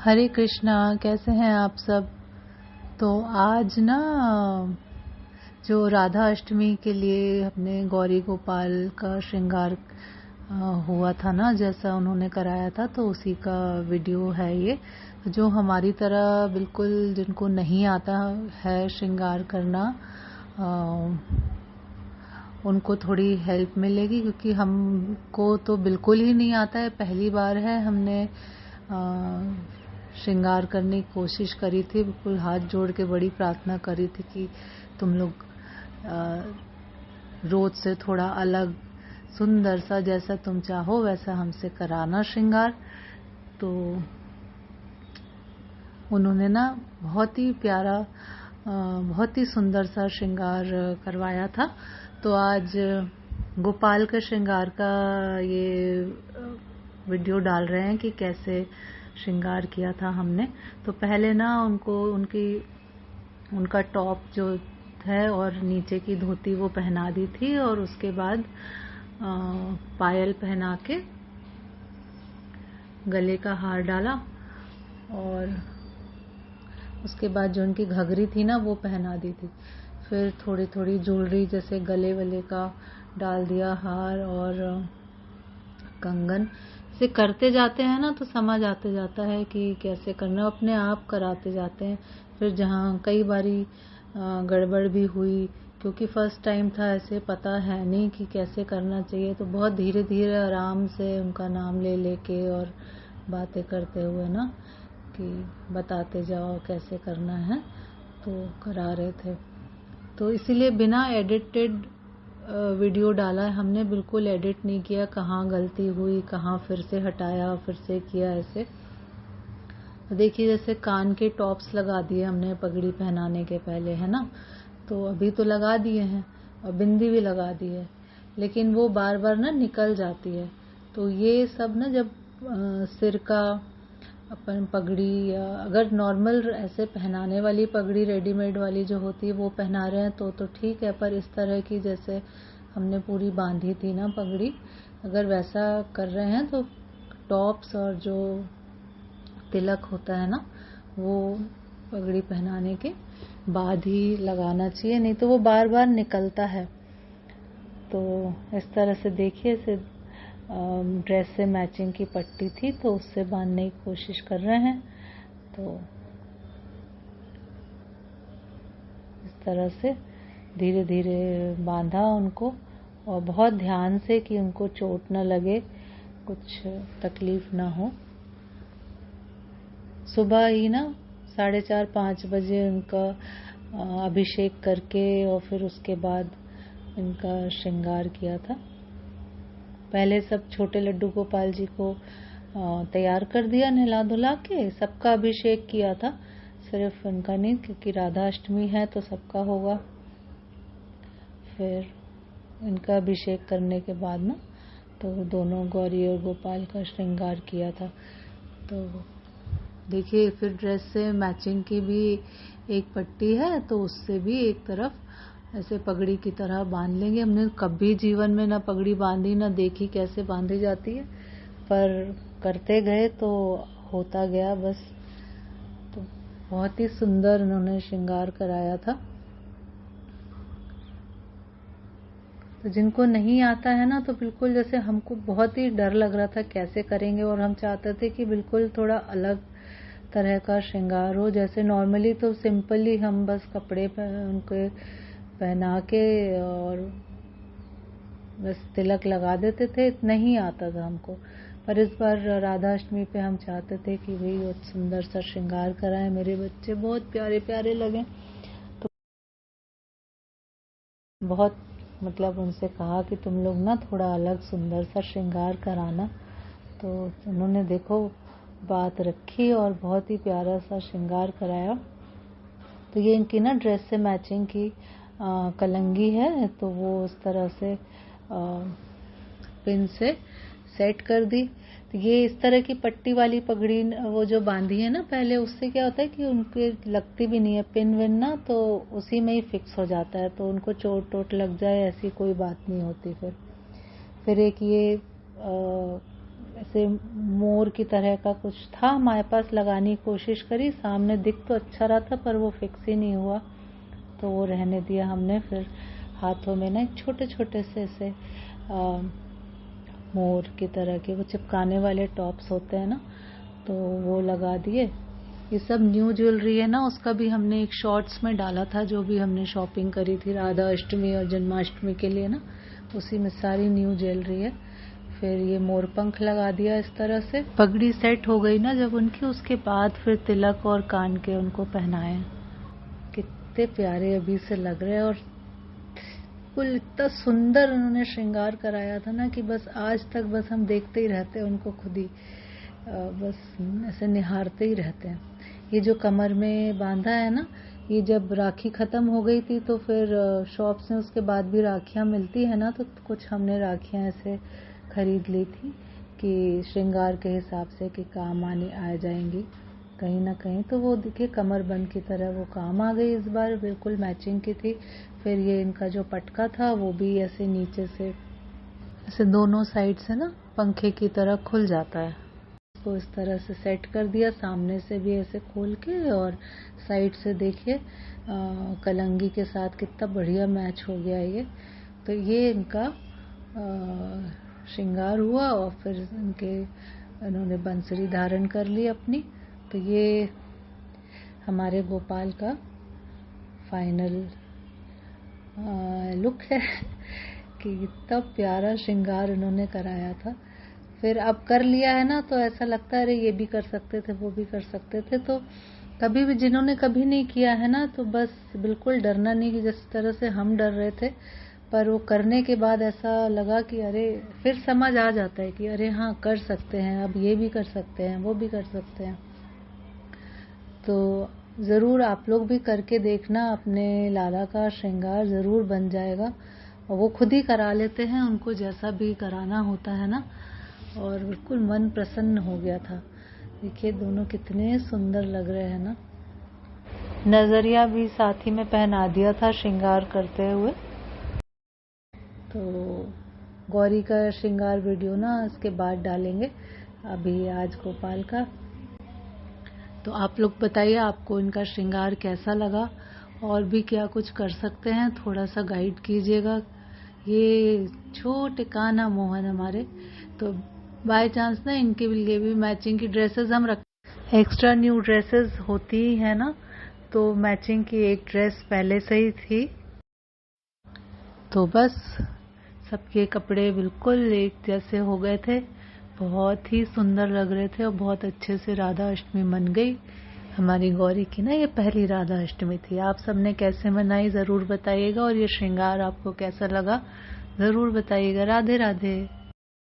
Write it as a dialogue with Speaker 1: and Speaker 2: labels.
Speaker 1: हरे कृष्णा। कैसे हैं आप सब। तो आज ना जो राधा अष्टमी के लिए अपने गौरी गोपाल का श्रृंगार हुआ था ना, जैसा उन्होंने कराया था, तो उसी का वीडियो है ये। जो हमारी तरह बिल्कुल जिनको नहीं आता है श्रृंगार करना, उनको थोड़ी हेल्प मिलेगी, क्योंकि हमको तो बिल्कुल ही नहीं आता है। पहली बार है हमने श्रृंगार करने की कोशिश करी थी। बिल्कुल हाथ जोड़ के बड़ी प्रार्थना करी थी कि तुम लोग रोज से थोड़ा अलग, सुंदर सा, जैसा तुम चाहो वैसा हमसे कराना श्रृंगार। तो उन्होंने ना बहुत ही प्यारा, बहुत ही सुंदर सा श्रृंगार करवाया था। तो आज गोपाल का श्रृंगार का ये वीडियो डाल रहे हैं कि कैसे श्रृंगार किया था हमने। तो पहले ना उनका टॉप जो है और नीचे की धोती वो पहना दी थी, और उसके बाद पायल पहना के गले का हार डाला, और उसके बाद जो उनकी घघरी थी ना वो पहना दी थी। फिर थोड़ी थोड़ी ज्वेलरी जैसे गले वले का डाल दिया, हार और कंगन। से करते जाते हैं ना तो समझ आते जाता है कि कैसे करना, अपने आप कराते जाते हैं। फिर जहाँ कई बारी गड़बड़ भी हुई, क्योंकि फर्स्ट टाइम था, ऐसे पता है नहीं कि कैसे करना चाहिए, तो बहुत धीरे धीरे आराम से उनका नाम ले लेके और बातें करते हुए ना कि बताते जाओ कैसे करना है, तो करा रहे थे। तो इसीलिए बिना एडिटेड वीडियो डाला है हमने, बिल्कुल एडिट नहीं किया, कहाँ गलती हुई, कहाँ फिर से हटाया, फिर से किया ऐसे। तो देखिए, जैसे कान के टॉप्स लगा दिए हमने पगड़ी पहनाने के पहले, है ना। तो अभी तो लगा दिए हैं, और बिंदी भी लगा दी है, लेकिन वो बार बार ना निकल जाती है। तो ये सब ना, जब सिर का अपन पगड़ी, या अगर नॉर्मल ऐसे पहनाने वाली पगड़ी रेडीमेड वाली जो होती है वो पहना रहे हैं तो ठीक है, पर इस तरह की जैसे हमने पूरी बांधी थी ना पगड़ी, अगर वैसा कर रहे हैं तो टॉप्स और जो तिलक होता है ना वो पगड़ी पहनाने के बाद ही लगाना चाहिए, नहीं तो वो बार बार निकलता है। तो इस तरह से देखिए, इसे ड्रेस से मैचिंग की पट्टी थी तो उससे बांधने की कोशिश कर रहे हैं। तो इस तरह से धीरे धीरे बांधा उनको, और बहुत ध्यान से कि उनको चोट न लगे, कुछ तकलीफ ना हो। सुबह ही ना 4:30-5 बजे उनका अभिषेक करके और फिर उसके बाद इनका श्रृंगार किया था। पहले सब छोटे लड्डू गोपाल जी को तैयार कर दिया, नहला धुला के सबका अभिषेक किया था, सिर्फ उनका नहीं, क्योंकि राधा अष्टमी है तो सबका होगा। फिर इनका अभिषेक करने के बाद ना तो दोनों गौरी और गोपाल का श्रृंगार किया था। तो देखिए, फिर ड्रेस से मैचिंग की भी एक पट्टी है, तो उससे भी एक तरफ ऐसे पगड़ी की तरह बांध लेंगे। हमने कभी जीवन में ना पगड़ी बांधी, ना देखी कैसे बांधी जाती है, पर करते गए तो होता गया बस। तो बहुत ही सुंदर उन्होंने श्रृंगार कराया था। तो जिनको नहीं आता है ना, तो बिल्कुल जैसे हमको बहुत ही डर लग रहा था कैसे करेंगे, और हम चाहते थे कि बिल्कुल थोड़ा अलग तरह का श्रृंगार हो। जैसे नॉर्मली तो सिंपली हम बस कपड़े उनके पहना के और बस तिलक लगा देते थे, नहीं आता था हमको। पर इस बार राधा अष्टमी पे हम चाहते थे कि भाई वो सुंदर सा श्रृंगार कराएं, मेरे बच्चे बहुत प्यारे प्यारे लगे। तो बहुत मतलब उनसे कहा कि तुम लोग ना थोड़ा अलग सुंदर सा श्रृंगार कराना। तो उन्होंने देखो बात रखी और बहुत ही प्यारा सा श्रृंगार कराया। तो ये इनकी ना ड्रेस से मैचिंग की कलंगी है, तो वो उस तरह से पिन से सेट कर दी। तो ये इस तरह की पट्टी वाली पगड़ी वो जो बांधी है ना पहले, उससे क्या होता है कि उनके लगती भी नहीं है पिन विन ना, तो उसी में ही फिक्स हो जाता है, तो उनको चोट टोट लग जाए ऐसी कोई बात नहीं होती। फिर एक ये ऐसे मोर की तरह का कुछ था हमारे पास, लगाने की कोशिश करी, सामने दिख तो अच्छा रहा था पर वो फिक्स ही नहीं हुआ, तो वो रहने दिया हमने। फिर हाथों में ना छोटे छोटे से ऐसे मोर की तरह के वो चिपकाने वाले टॉप्स होते हैं ना, तो वो लगा दिए। ये सब न्यू ज्वेलरी है ना, उसका भी हमने एक शॉर्ट्स में डाला था, जो भी हमने शॉपिंग करी थी राधा अष्टमी और जन्माष्टमी के लिए ना, उसी में सारी न्यू ज्वेलरी है। फिर ये मोर पंख लगा दिया इस तरह से। पगड़ी सेट हो गई ना जब उनकी, उसके बाद फिर तिलक और कान के उनको पहनाए। कितने प्यारे अभी से लग रहे हैं, और कुल इतना सुंदर उन्होंने श्रृंगार कराया था ना कि बस आज तक बस हम देखते ही रहते हैं उनको, खुद ही बस ऐसे निहारते ही रहते हैं। ये जो कमर में बांधा है ना, ये जब राखी खत्म हो गई थी तो फिर शॉप्स में उसके बाद भी राखियां मिलती है ना, तो कुछ हमने राखियां ऐसे खरीद ली थी कि श्रृंगार के हिसाब से कि काम आ जाएंगी कहीं ना कहीं। तो वो देखिए कमर बंद की तरह वो काम आ गई इस बार, बिल्कुल मैचिंग की थी। फिर ये इनका जो पटका था वो भी ऐसे नीचे से ऐसे दोनों साइड से ना पंखे की तरह खुल जाता है। इसको इस तरह से सेट कर दिया, सामने से भी ऐसे खोल के, और साइड से देखिए कलंगी के साथ कितना बढ़िया मैच हो गया ये। तो ये इनका श्रृंगार हुआ, और फिर इन्होंने बंसरी धारण कर ली अपनी। तो ये हमारे गोपाल का फाइनल लुक है कि इतना प्यारा श्रृंगार इन्होंने कराया था। फिर अब कर लिया है ना, तो ऐसा लगता है अरे ये भी कर सकते थे, वो भी कर सकते थे। तो कभी भी जिन्होंने कभी नहीं किया है ना, तो बस बिल्कुल डरना नहीं, कि जिस तरह से हम डर रहे थे, पर वो करने के बाद ऐसा लगा कि अरे फिर समझ आ जाता है कि अरे हाँ कर सकते हैं, अब ये भी कर सकते हैं, वो भी कर सकते हैं। तो ज़रूर आप लोग भी करके देखना, अपने लाला का श्रृंगार ज़रूर बन जाएगा। और वो खुद ही करा लेते हैं, उनको जैसा भी कराना होता है ना, और बिल्कुल मन प्रसन्न हो गया था। देखिए दोनों कितने सुंदर लग रहे हैं ना। नजरिया भी साथ ही में पहना दिया था श्रृंगार करते हुए। तो गौरी का श्रृंगार वीडियो ना इसके बाद डालेंगे, अभी आज गोपाल का। तो आप लोग बताइए आपको इनका श्रृंगार कैसा लगा, और भी क्या कुछ कर सकते हैं, थोड़ा सा गाइड कीजिएगा। ये छोटे कान्हा मोहन हमारे, तो बाय चांस ना इनके लिए भी मैचिंग की ड्रेसेस हम रख, एक्स्ट्रा न्यू ड्रेसेस होती ही है ना, तो मैचिंग की एक ड्रेस पहले से ही थी। तो बस सबके कपड़े बिल्कुल एक जैसे हो गए थे, बहुत ही सुंदर लग रहे थे, और बहुत अच्छे से राधा अष्टमी मन गई हमारी गौरी की ना। ये पहली राधा अष्टमी थी। आप सबने कैसे मनाई ज़रूर बताइएगा, और ये श्रृंगार आपको कैसा लगा ज़रूर बताइएगा। राधे राधे।